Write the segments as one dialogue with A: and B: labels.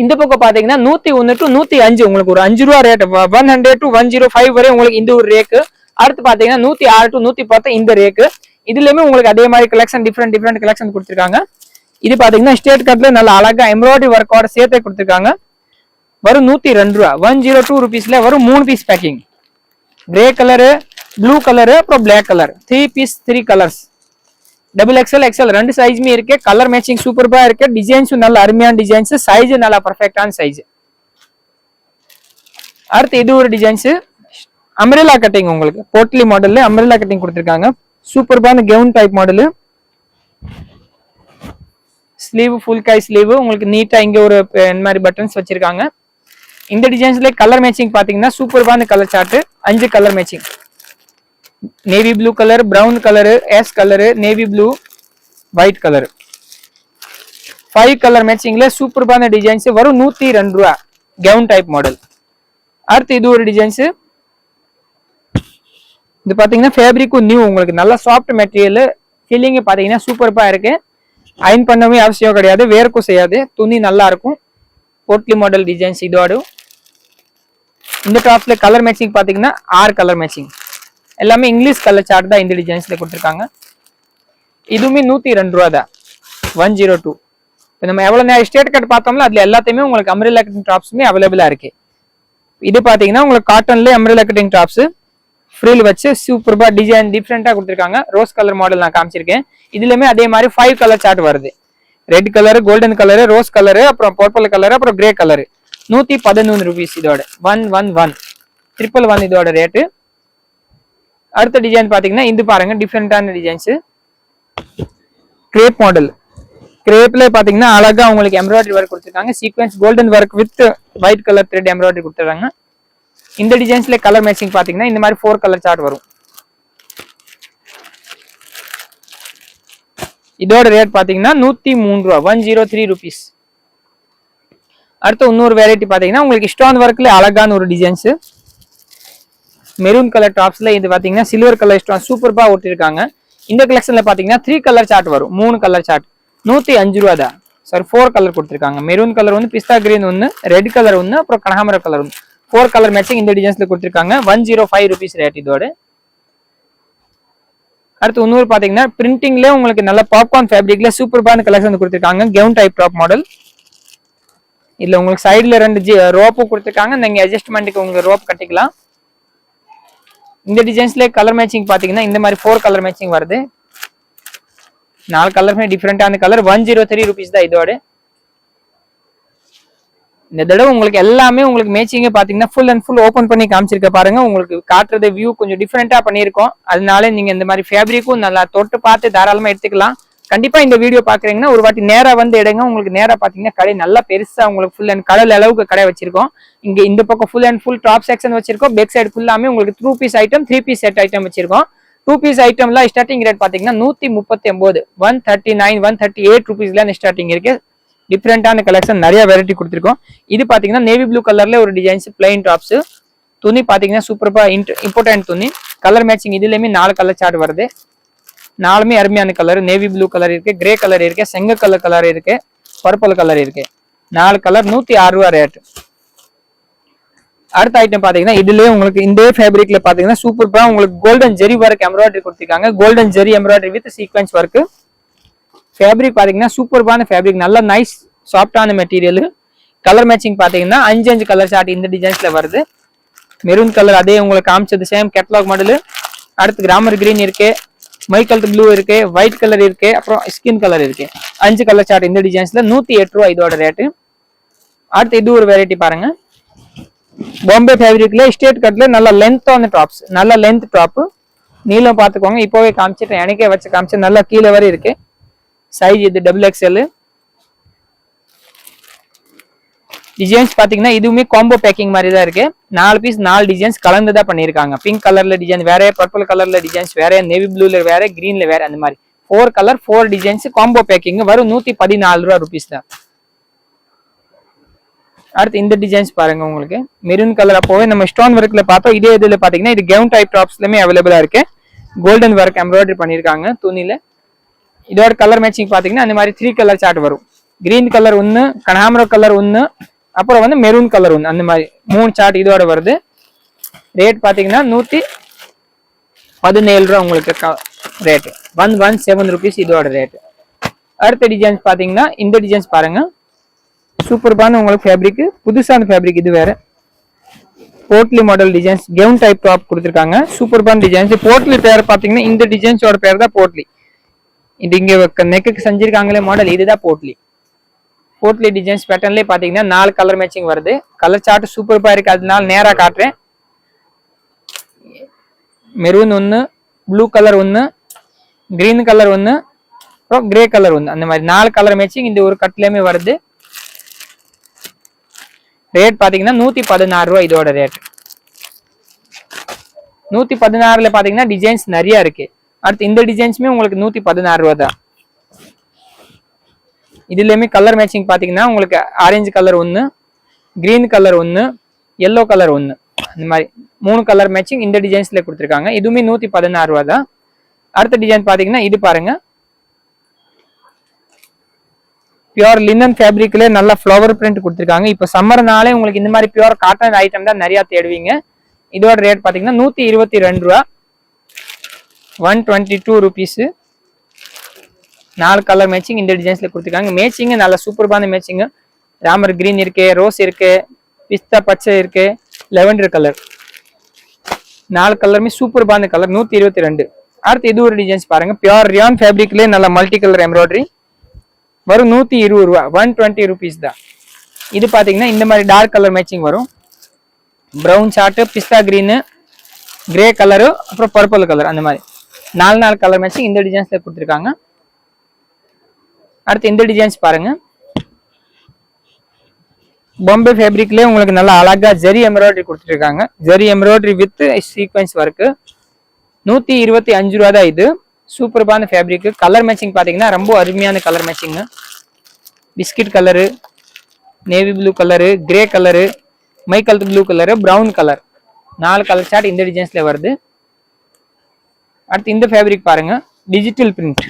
A: இந்த பக்கம் பாத்தீங்கன்னா 101 to 105 உங்களுக்கு ஒரு 5 ரூபா ரேட் 100 to 105 வரை உங்களுக்கு இந்த ஒரு ரேக்கு. அடுத்து பாத்தீங்கன்னா 106 to 110 இந்த ரேக்கு. இதுலயுமே உங்களுக்கு அதே மாதிரி கலெக்ஷன் டிஃப்ரெண்ட் கலெக்ஷன் கொடுத்துருக்காங்க. இது பாத்தீங்கன்னா ஸ்டேட் கட்ல நல்ல அழகா எம்ப்ராய்டரி ஒர்க்கோட சேர்த்தே கொடுத்துருக்காங்க. வரும் 102 ரூபா 102 ருபீஸ்ல வரும் 3 piece packing. Grey colour, blue colour, அப்புறம் black colour 3 piece 3 colours. XXL XL ரெண்டு சைஸ்மே இருக்கு. கலர் மேட்சிங் சூப்பர்பா இருக்கு. டிசைன்ஸும் நல்ல அருமையான டிசைன்ஸ், சைஸ் நல்லா பர்ஃபெக்டான சைஸ். அடுத்து இது ஒரு டிசைன்ஸ் அம்ரெல்லா கட்டிங், உங்களுக்கு போட்லி மாடல்ல அம்ரெல்லா கட்டிங் கொடுத்துருக்காங்க. சூப்பர்பான gown type model. Sleeve full கை ஸ்லீவ் உங்களுக்கு நீட்டா இங்க ஒரு இந்த மாதிரி பட்டன்ஸ் வச்சிருக்காங்க. இந்த டிசைன்ஸ்ல கலர் மேட்சிங் பாத்தீங்கன்னா சூப்பர்பான colour chart. 5 colour matching. Navy blue colour, brown colour, ash colour, navy blue, white colour. 5 colour மேட்சிங்ல சூப்பர்பான டிசைன்ஸ் வரும் 102 ரூபா கவுன் டைப் மாடல். அடுத்து இது ஒரு டிசைன்ஸ். இது பாத்தீங்கன்னா ஃபேப்ரிக்கும் நியூ, உங்களுக்கு நல்ல சாஃப்ட் மெட்டீரியல். ஃபீலிங் பாத்தீங்கன்னா சூப்பர்பா இருக்கு. அயன் பண்ணவே அவசியம் கிடையாது, வேர்க்கும் செய்யாது, துணி நல்லா இருக்கும். போட்லி மாடல் டிசைன்ஸ் இதோட. இந்த டாப்ஸ்ல கலர் மேட்சிங் பாத்தீங்கன்னா 6 கலர் மேட்சிங். எல்லாமே இங்கிலீஷ் கலர் சார்ட் தான் இந்த டிசைன்ஸ்ல கொடுத்துருக்காங்க. இதுவுமே 102 ரூபா தான் 102. இப்போ நம்ம எவ்வளவு நேரம் ஸ்டேட் கட் பார்த்தோம்ல அதுல எல்லாத்தையுமே உங்களுக்கு அம்ரெல்லா கட்டிங் டாப்ஸுமே அவைலபிளா இருக்கு. இது பாத்தீங்கன்னா உங்களுக்கு காட்டன்ல அம்ரெல்லா கட்டிங் டாப்ஸ் ஃப்ரீல் வச்சு சூப்பர்பா டிசைன் டிஃப்ரெண்டா கொடுத்துருக்காங்க. ரோஸ் கலர் மாடல் நான் காமிச்சிருக்கேன். இதுலயுமே அதே மாதிரி 5 கலர் சார்ட் வருது. Red colour, golden colour, rose colour, அப்புறம் பர்பிள் கலர், அப்புறம் கிரே கலர். 111 ருபீஸ் இதோட 111 111 இதோட ரேட்டு. அடுத்த டிசைன் பாத்தீங்கன்னா இது பாருங்க டிஃப்ரெண்டான டிசைன்ஸ். Grape model. கிரேப்ல பாத்தீங்கன்னா அழகா உங்களுக்கு எம்ப்ராய்டரி ஒர்க் கொடுத்துருக்காங்க. Sequence golden work with white colour thread embroidery கொடுத்துருக்காங்க. இந்த டிசைன்ஸ்ல கலர் மேட்சிங் பாத்தீங்கன்னா இந்த மாதிரி 4 கலர் சார்ட் வரும். இதோட ரேட் பாத்தீங்கன்னா 103 ரூபா 103 ருபீஸ். அடுத்து இன்னொரு வெரைட்டி பாத்தீங்கன்னா உங்களுக்கு ஸ்டோன் ஒர்க்ல அழகான ஒரு டிசைன்ஸ். மெரூன் கலர் டாப்ஸ்ல இது பாத்தீங்கன்னா சில்வர் கலர் ஸ்டோன் சூப்பர்பா ஒட்டிருக்காங்க. இந்த கலெக்ஷன்ல பாத்தீங்கன்னா 3 கலர் சார்ட் வரும். 3 கலர் சார்ட் 105 ரூபா தான். சார் 4 கலர் கொடுத்துருக்காங்க. மெரூன் கலர் ஒன்று, பிஸ்தா கிரீன் ஒன்று, ரெட் கலர் ஒன்று, அப்புறம் கனகாமர கலர் ஒன்று. 4 கலர் மேட்சிங் இந்த டிசைன்ஸ்ல கொடுத்துருக்காங்க. 105 ருபீஸ் ரேட் இதோட. அடுத்து இன்னொரு பாத்தீங்கன்னா பிரிண்டிங்ல உங்களுக்கு நல்ல பாப்கார்ன் ஃபேப்ரிக்ல சூப்பர்பான கலெக்ஷன் கொடுத்துருக்காங்க. Gown type top model. இதுல உங்களுக்கு சைடுல 2 ரோப்பும் கொடுத்துருக்காங்க. நீங்க அட்ஜஸ்ட்மெண்ட்டுக்கு உங்க ரோப் கட்டிக்கலாம். இந்த டிசைன்ஸ்ல கலர் மேட்சிங் பாத்தீங்கன்னா இந்த மாதிரி 4 கலர் மேட்சிங் வருது. 4 கலருமே டிஃப்ரெண்டான கலர். 103 ருபீஸ் தான் இதோட. இந்த தடவை உங்களுக்கு எல்லாமே உங்களுக்கு மேட்சிங்க பாத்தீங்கன்னா ஃபுல் அண்ட் ஃபுல் ஓபன் பண்ணி காமிச்சிருக்க பாருங்க. உங்களுக்கு காட்டுறது வியூ கொஞ்சம் டிஃப்ரெண்டா பண்ணியிருக்கோம். அதனால நீங்க இந்த மாதிரி ஃபேப்ரிக்கும் நல்லா தொட்டு பார்த்து தாராளமா எடுத்துக்கலாம். கண்டிப்பா இந்த வீடியோ பாக்குறீங்கன்னா ஒரு வாட்டி நேரா வந்து எடுங்க. உங்களுக்கு நேரா பாத்தீங்கன்னா கடை நல்லா பெருசா உங்களுக்கு ஃபுல் அண்ட் கடல் அளவுக்கு கடை வச்சிருக்கோம். இங்க இந்த பக்கம் full and full top section வச்சிருக்கோம். பேக் சைடு ஃபுல்லாமே உங்களுக்கு 2 piece item 3 piece set item வச்சிருக்கோம். 2 பீஸ் ஐட்டம்ல ஸ்டார்டிங் ரேட் பாத்தீங்கன்னா 139 139 138 ருபீஸ்ல ஸ்டார்டிங் இருக்கு. டிஃப்ரெண்டான கலெக்ஷன் நிறைய வெரைட்டி கொடுத்துருக்கோம். இது பாத்தீங்கன்னா நேவி ப்ளூ கலர்ல ஒரு டிசைன்ஸ் பிளைன் டாப்ஸ். துணி பாத்தீங்கன்னா சூப்பர்பா இம்பார்ட்டன்ட் துணி. கலர் மேட்சிங் இதுலயுமே 4 கலர் சார்ட் வருது. 4மே அருமையான கலர். நேவி ப்ளூ கலர் இருக்கு, கிரே கலர் இருக்கு, செங்க கலர் இருக்கு, பர்பிள் கலர் இருக்கு. 4 கலர் 106 ரூபா ரேட். அடுத்த ஐட்டம் பாத்தீங்கன்னா இதுலயே உங்களுக்கு இந்த ஃபேப்ரிக்ல பாத்தீங்கன்னா சூப்பர்பா உங்களுக்கு கோல்டன் ஜெரி ஒர்க் எம்ப்ராய்டரி கொடுத்திருக்காங்க. Golden zari embroidery with sequins work. Fabric பாத்தீங்கன்னா சூப்பர்பான ஃபேப்ரிக், நல்ல நைஸ் சாஃப்டான மெட்டீரியல். கலர் மேட்சிங் பாத்தீங்கன்னா 5 கலர் சார்ட் இந்த டிசைன்ஸ்ல வருது. மெரூன் கலர் அதே உங்களுக்கு காமிச்சது சேம் கேட்டலாக் மாடல். அடுத்து கிராமர் கிரீன் இருக்கு, மைக்கல் ப்ளூ இருக்கு, ஒயிட் கலர் இருக்கு, அப்புறம் ஸ்கின் கலர் இருக்கு. 5 கலர் சார்ட் இந்த டிசைன்ஸ்ல 108 ரூபா இதோட ரேட்டு. அடுத்து இது ஒரு வெரைட்டி பாருங்க. பாம்பே ஃபேப்ரிக்ல ஸ்ட்ரெயிட் கட்ல நல்ல லென்த்தான டாப்ஸ், நல்ல லென்த் டாப். நீளம் பாத்துக்கோங்க, இப்போவே காமிச்சிட்டேன், எனக்கே வச்சு காமிச்சு நல்லா கீழே வரை இருக்கு. சைஸ் இது XXL. டிசைன்ஸ் பாத்தீங்கன்னா இதுவுமே காம்போ பேக்கிங் மாதிரி தான் இருக்கு. 4 பீஸ் 4 டிசைன்ஸ் கலந்து தான் பண்ணிருக்காங்க. பிங்க் கலர்ல டிசைன் வேற, பர்பிள் கலர்ல டிசைன்ஸ் வேற, நேவி ப்ளூல வேற, கிரீன்ல வேற, அந்த மாதிரி 4 கலர் 4 டிசைன்ஸ் காம்போ பேக்கிங் வரும். 114 ரூபா தான். அடுத்து இந்த டிசைன்ஸ் பாருங்க. உங்களுக்கு மெரூன் கலர் அப்போவே நம்ம ஸ்டோன் ஒர்க்ல பார்த்தோம். இதே இதுல பாத்தீங்கன்னா இது கவுன் டைப் டாப்ஸ்லயுமே அவைலபிளா இருக்கு. கோல்டன் ஒர்க் எம்ப்ராய்டரி பண்ணிருக்காங்க துணியில. இதோட கலர் மேட்சிங் பாத்தீங்கன்னா அந்த மாதிரி 3 கலர் சார்ட் வரும். கிரீன் கலர் ஒன்று, கனகாமர கலர் ஒன்று, அப்புறம் வந்து மெரூன் கலர் ஒன்று, அந்த மாதிரி 3 சார்ட் இதோட வருது. ரேட் பார்த்தீங்கன்னா 117 ரூபா உங்களுக்கு ரேட்டு. 117 rupees இதோட ரேட்டு. அடுத்த டிசைன்ஸ் பார்த்தீங்கன்னா இந்த டிசைன்ஸ் பாருங்க, சூப்பர்பான உங்களுக்கு ஃபேப்ரிக், புதுசான ஃபேப்ரிக் இது வேற. Potli model designs, gown type top கொடுத்துருக்காங்க, சூப்பர்பான டிசைன்ஸ். போட்லி பேர் பார்த்தீங்கன்னா இந்த டிசைன்ஸோட பேர் தான் போட்லி. இது இங்கே நெக்குக்கு செஞ்சிருக்காங்களே மாடல், இதுதான் போட்லி. போட்லி டிசைன்ஸ் பேட்டர்ன்லேயே பார்த்தீங்கன்னா 4 கலர் மேட்சிங் வருது. கலர் சார்ட் சூப்பர்பா இருக்கு, அதனால நேராக காட்டுறேன். மெரூன் ஒன்று, ப்ளூ கலர் ஒன்று, கிரீன் கலர் ஒன்று, அப்புறம் கிரே கலர் ஒன்று, அந்த மாதிரி 4 கலர் மேட்சிங் இந்த ஒரு கட்லேயுமே வருது. ரேட் பார்த்தீங்கன்னா 116 ரூபா இதோட ரேட். 116ல பார்த்தீங்கன்னா டிசைன்ஸ் நிறைய இருக்கு. அடுத்து இந்த டிசைன்ஸுமே உங்களுக்கு 116 ரூபா தான். இதுலயுமே கலர் மேட்சிங் பார்த்தீங்கன்னா உங்களுக்கு ஆரஞ்சு கலர் ஒன்று, கிரீன் கலர் ஒன்று, எல்லோ கலர் ஒன்று, அந்த மாதிரி 3 கலர் மேட்சிங் இந்த டிசைன்ஸ்ல கொடுத்துருக்காங்க. இதுவுமே 116 ரூபா தான். அடுத்த டிசைன் பார்த்தீங்கன்னா இது பாருங்க, பியூர் லினன் ஃபேப்ரிக்ல நல்ல ஃப்ளவர் பிரிண்ட் கொடுத்துருக்காங்க. இப்போ சம்மர்னாலே உங்களுக்கு இந்த மாதிரி பியூர் காட்டன் ஐட்டம் தான் நிறைய தேடுவீங்க. இதோட ரேட் பார்த்தீங்கன்னா 122 ரூபா, 122 rupees. 4 கலர் மேட்சிங் இந்த டிசைன்ஸ்ல கொடுத்துருக்காங்க. மேட்சிங் நல்ல சூப்பர்பான மேட்சிங். ராமர் கிரீன் இருக்கு, ரோஸ் இருக்கு, பிஸ்தா பச்சை இருக்கு, லெவண்டர் கலர், 4 கலருமே சூப்பர்பான கலர். 122. அடுத்து இது ஒரு டிசைன்ஸ் பாருங்க, பியூர் ரியான் ஃபேப்ரிக்லேயே நல்ல மல்டி கலர் எம்ப்ராய்டரி வரும். 120 ரூபா, 120 rupees தான். இது பார்த்தீங்கன்னா இந்த மாதிரி டார்க் கலர் மேட்சிங் வரும். ப்ரௌன் சார்ட்டு, பிஸ்தா கிரீனு, கிரே கலரு, அப்புறம் பர்பிள் கலர், அந்த மாதிரி 4 கலர் மேட்சிங் இந்த டிசைன்ஸ்ல கொடுத்துருக்காங்க. அடுத்து இந்த டிசைன்ஸ் பாருங்க, பாம்பே ஃபேப்ரிக்லேயே உங்களுக்கு நல்லா அழகா ஜெரி எம்ப்ராய்டரி கொடுத்துருக்காங்க. ஜெரி எம்ப்ராய்டரி வித் சீக்வன்ஸ் ஒர்க்கு. 125 ரூபா தான் இது. சூப்பர்பான ஃபேப்ரிக். கலர் மேட்சிங் பார்த்தீங்கன்னா ரொம்ப அருமையான colour matching. Biscuit colour, navy blue colour, grey colour, Michael blue colour, brown colour, 4 colour chart இந்த டிசைன்ஸ்ல வருது. அடுத்து இந்த ஃபேப்ரிக் பாருங்க, digital print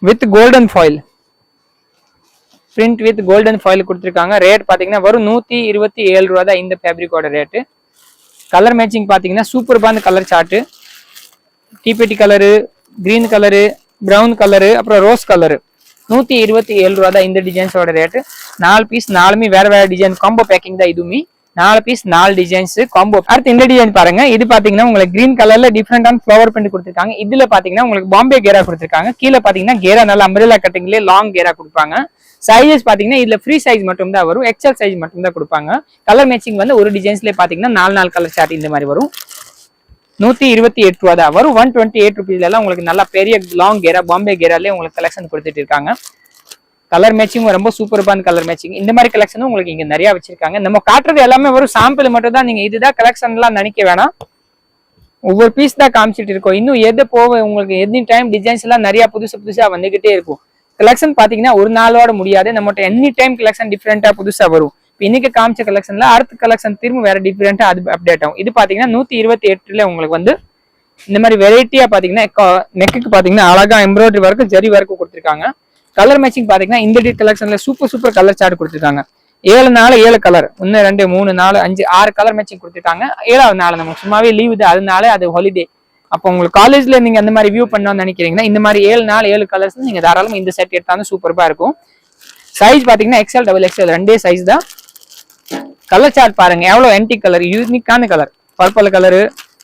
A: with golden foil. Print with golden foil கொடுத்துருக்காங்க. ரேட் பார்த்தீங்கன்னா வரும் 127 ரூபா தான் இந்த ஃபேப்ரிக்கோட ரேட்டு. கலர் மேட்சிங் பார்த்தீங்கன்னா சூப்பர்பான கலர் சார்ட்டு. டிபிடி colour, green colour, brown colour, அப்புறம் ரோஸ் கலரு. 127 ரூபா தான் இந்த டிசைன்ஸோட ரேட்டு. 4 பீஸ் 4மே வேற வேற டிசைன் காம்போ பேக்கிங் தான். இதுவுமே 4 பீஸ் 4 டிசைன்ஸ் காம்போ. அடுத்து இந்த டிசைன் பாருங்க, இது பாத்தீங்கன்னா உங்களுக்கு கிரீன் கலர்ல டிஃப்ரெண்டான ஃபிளவர் பிரிண்ட் கொடுத்துருக்காங்க. இதுல பாத்தீங்கன்னா உங்களுக்கு பாம்பே கேரா கொடுத்துருக்காங்க. கீழே பாத்தீங்கன்னா கேரா நல்ல அம்பரேலா கட்டிங்லேயே லாங் கேரா கொடுப்பாங்க. சைஸஸ் பாத்தீங்கன்னா இதுல ஃப்ரீ சைஸ் மட்டும் தான் வரும், எக்ஸல் சைஸ் மட்டும் தான் கொடுப்பாங்க. கலர் மேட்சிங் வந்து ஒரு டிசைன்ஸ்ல பாத்தீங்கன்னா 4 கலர் சார்ட் இந்த மாதிரி வரும். 128 ரூபா தான் வரும். 128 rupeesல எல்லாம் உங்களுக்கு நல்லா பெரிய லாங் கேரா பாம்பே கேராலே உங்களுக்கு கலெக்ஷன் கொடுத்துட்டு இருக்காங்க. கலர் மேட்சிங் ரொம்ப சூப்பர்பான கலர் மேட்சிங். இந்த மாதிரி கலெக்ஷனும் உங்களுக்கு இங்க நிறைய வச்சிருக்காங்க. நம்ம காட்டுறது எல்லாமே வரும் சாம்பிள் மட்டும் தான். நீங்க இதுதான் கலெக்ஷன் எல்லாம் நினைக்க வேணாம், ஒவ்வொரு பீஸ் தான் காமிச்சிட்டு இருக்கோம். இன்னும் எது போக உங்களுக்கு எனி டைம் டிசைன்ஸ் எல்லாம் நிறைய புதுசா வந்துகிட்டே இருக்கும். கலெக்ஷன் பாத்தீங்கன்னா ஒரு நாளோட முடியாது, நம்மகிட்ட எனி டைம் கலெக்ஷன் டிஃப்ரெண்டா புதுசா வரும். இன்னைக்கு காமிச்ச கலெக்ஷன்ல அடுத்த கலெக்ஷன் திரும்ப வேற டிஃபரெண்டா அது அப்டேட் ஆகும். இது பாத்தீங்கன்னா 128ல உங்களுக்கு வந்து இந்த மாதிரி வெரைட்டியா பாத்தீங்கன்னா நெக்குக்கு பாத்தீங்கன்னா அழகா எம்ப்ராய்டரி ஒர்க், ஜெரி ஒர்க் கொடுத்துருக்காங்க. கலர் மேட்சிங் பாத்தீங்கன்னா இந்த கலெக்ஷன்ல சூப்பர் கலர் சார்ட் கொடுத்துருக்காங்க. 7 கலர், 1 2 3 4 5 6 கலர் மேட்சிங் கொடுத்துருக்காங்க. 7வது நாள் நமக்கு சும்மாவே லீவ் இது, அதனால அது ஹாலிடே. அப்போ உங்களுக்கு காலேஜ்ல நீங்க அந்த மாதிரி வியூ பண்ணணும்னு நினைக்கிறீங்கன்னா இந்த மாதிரி 7 கலர்ஸ் நீங்க தாராளமா இந்த செட் எடுத்தாலும் சூப்பர்பா இருக்கும். சைஸ் பாத்தீங்கன்னா XL XXL ரெண்டே சைஸ் தான். கலர் சார்ட் பாருங்க எவ்வளவு ஆன்டிக் கலர், யூனிக்கான colour. Purple colour,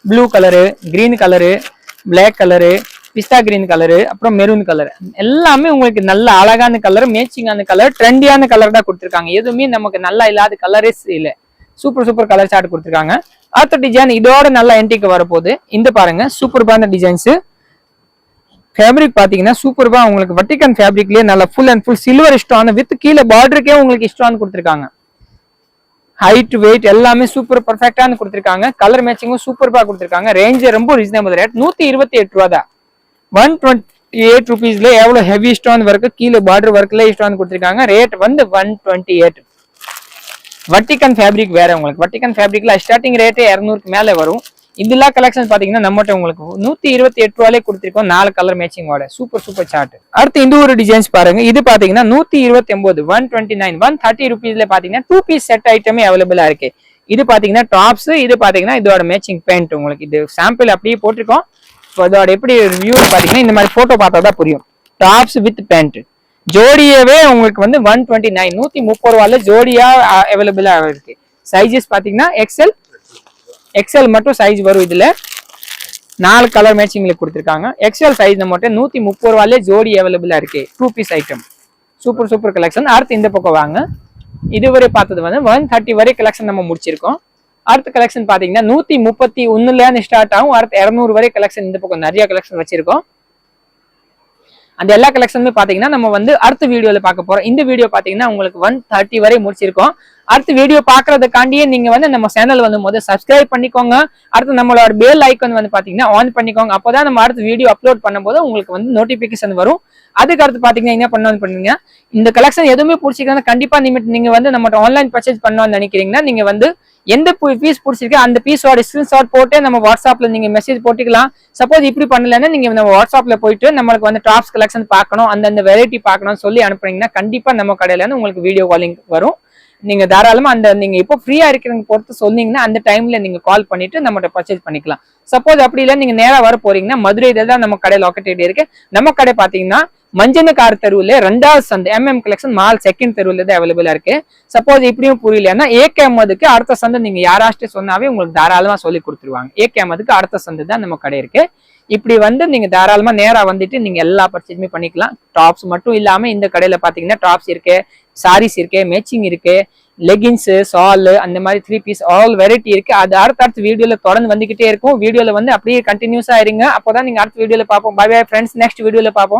A: blue colour, green colour, black colour, பிஸ்தா கிரீன் கலரு, அப்புறம் மெரூன் கலர், எல்லாமே உங்களுக்கு நல்ல அழகான கலர், மேட்சிங்கான கலர், ட்ரெண்டியான கலர் தான் கொடுத்துருக்காங்க. எதுவுமே நமக்கு நல்லா இல்லாத கலரே இல்லை. சூப்பர் கலர் சார்ட் கொடுத்துருக்காங்க. அடுத்த டிசைன் இதோட நல்ல ஆன்டிக் வரப்போகுது. இந்த பாருங்க சூப்பர்பான டிசைன்ஸ். ஃபேப்ரிக் பாத்தீங்கன்னா சூப்பர்பா உங்களுக்கு வட்டிகன் ஃபேப்ரிக்லயே நல்ல full and full silver stone with கீழே பார்டருக்கே உங்களுக்கு ஸ்டோன் கொடுத்துருக்காங்க. ஹைட் வெயிட் எல்லாமே சூப்பர் பர்ஃபெக்டான கொடுத்துருக்காங்க. கலர் மேட்சிங்கும் சூப்பர்பா கொடுத்துருக்காங்க. ரேஞ்ச் ரொம்ப ரீசனபிள் ரேட். 128 ரூபா தான். 128 rupeesல எவ்வளவு ஹெவி ஸ்டோன் ஒர்க், கீழே பார்டர் ஒர்க்ல ஸ்டோன் கொடுத்துருக்காங்க. ரேட் வந்து 128. வட்டிகன் ஃபேப்ரிக் வேற உங்களுக்கு. வட்டிகன் ஃபேப்ரிக்ல ஸ்டார்டிங் ரேட்டே 200க்கு மேல வரும். இதெல்லாம் கலெக்ஷன் பாத்தீங்கன்னா நம்மகிட்ட உங்களுக்கு 128 ரூபாயிலே கொடுத்திருக்கோம் 4 கலர் மேட்சிங்கோட சூப்பர் சார்ட். அடுத்து இந்த ஒரு டிசைன்ஸ் பாருங்க. இது பாத்தீங்கன்னா 129 129 130 ருபீஸ்ல பாத்தீங்கன்னா 2 பீஸ் செட் ஐட்டமே அவைலபிளா இருக்கு. இது பாத்தீங்கன்னா டாப்ஸ், இது பாத்தீங்கன்னா இதோட மேட்சிங் பேண்ட். உங்களுக்கு இது சாம்பிள் அப்படியே போட்டிருக்கோம். அதோட எப்படி ரிவ்யூ பாத்தீங்கன்னா இந்த மாதிரி போட்டோ பார்த்தா தான் புரியும். டாப்ஸ் வித் பேண்ட் ஜோடியவே உங்களுக்கு வந்து 129 130 ரூபாயில ஜோடியா அவைலபிளா இருக்கு. சைஸஸ் பாத்தீங்கன்னா எக்ஸ்எல் மட்டும் சைஸ் வரும். இதுல 4 கலர் மேட்சிங்ல கொடுத்திருக்காங்க. எக்ஸ்எல் சைஸ் மட்டும் 130 ரூபாயில ஜோடி அவைலபிளா இருக்கு. 2 பீஸ் ஐட்டம் சூப்பர் கலெக்ஷன். அடுத்து இந்த பக்கம் வாங்க. இதுவரை பார்த்தது வந்து 130 வரை கலெக்ஷன் நம்ம முடிச்சிருக்கோம். அடுத்த கலெக்ஷன் பாத்தீங்கன்னா 131 ஸ்டார்ட் ஆகும். அடுத்து 200 வரை கலெக்ஷன் இந்த பக்கம் நிறைய கலெக்ஷன் வச்சிருக்கோம். அந்த எல்லா கலெக்ஷனுமே பாத்தீங்கன்னா நம்ம வந்து அடுத்த வீடியோல பார்க்க போறோம். இந்த வீடியோ பாத்தீங்கன்னா உங்களுக்கு 130 வரை முடிச்சிருக்கோம். அடுத்த வீடியோ பாக்குறதுக்காண்டியே நீங்க வந்து நம்ம சேனல் வந்து முதல்ல சப்ஸ்கிரைப் பண்ணிக்கோங்க. அடுத்து நம்மளோட பெல் ஐக்கான் வந்து பாத்தீங்கன்னா ஆன் பண்ணிக்கோங்க. அப்பதான் நம்ம அடுத்த வீடியோ அப்லோட் பண்ணும்போது உங்களுக்கு வந்து நோட்டிபிகேஷன் வரும். அதுக்கு அடுத்து பாத்தீங்கன்னா என்ன பண்ணுங்க, இந்த கலெக்ஷன் எதுவுமே பிடிச்சிருக்கா கண்டிப்பா நீங்க வந்து நம்ம ஆன்லைன் பர்ச்சேஸ் பண்ணணும்னு நினைக்கிறீங்கன்னா நீங்க வந்து எந்த பீஸ் பிடிச்சிருக்கு அந்த பீஸோட ஸ்கிரீன்ஷாட் போட்டு நம்ம வாட்ஸ்அப்ல நீங்க மெசேஜ் போட்டுக்கலாம். சப்போஸ் இப்படி பண்ணலன்னா நீங்க நம்ம வாட்ஸ்அப்ல போயிட்டு நம்மளுக்கு வந்து டாப்ஸ் கலெக்ஷன் பார்க்கணும், அந்த வெரைட்டி பார்க்கணும்னு சொல்லி அனுப்புனீங்கன்னா கண்டிப்பா நம்ம கடையில இருந்து உங்களுக்கு வீடியோ காலிங் வரும். நீங்க தாராளமா நீங்க இப்போ ஃப்ரீயா இருக்கிறவங்க பொறுத்து சொன்னீங்கன்னா அந்த டைம்ல நீங்க கால் பண்ணிட்டு நம்மகிட்ட பர்ச்சேஸ் பண்ணிக்கலாம். சப்போஸ் அப்படி இல்லை நீங்க நேரா வர போறீங்கன்னா மதுரையில தான் நம்ம கடை லொக்கேட்டட் இருக்கு. நம்ம கடை பாத்தீங்கன்னா மஞ்சனக்கார் தெருவுல 2வது சந்தை MM கலெக்ஷன் மால் 2nd தெருவுல தான் அவைலபிளா இருக்கு. சப்போஸ் இப்படியும் புரியலன்னா AK அஹமதுக்கு அடுத்த சந்தை நீங்க யாராச்சும் சொன்னாவே உங்களுக்கு தாராளமா சொல்லி கொடுத்துருவாங்க. AK அஹமதுக்கு அடுத்த சந்தை தான் நம்ம கடை இருக்கு. இப்படி வந்து நீங்க தாராளமா நேரா வந்துட்டு நீங்க எல்லா பர்ச்சேஸுமே பண்ணிக்கலாம். டாப்ஸ் மட்டும் இல்லாம இந்த கடையில பாத்தீங்கன்னா டாப்ஸ் இருக்கு, சாரீஸ் இருக்கு, மேட்சிங் இருக்கு, லெகின்ஸ், சால், அந்த மாதிரி 3 பீஸ் ஆல் வெரைட்டி இருக்கு. அது அடுத்த வீடியோல தொடர்ந்து வந்துகிட்டே இருக்கும். வீடியோல வந்து அப்படியே கண்டினியூஸா இருங்க. அப்போதான் நீங்க அடுத்த வீடியோல பார்ப்போம். பை பை ஃப்ரெண்ட்ஸ், நெக்ஸ்ட் வீடியோல பார்ப்போம்.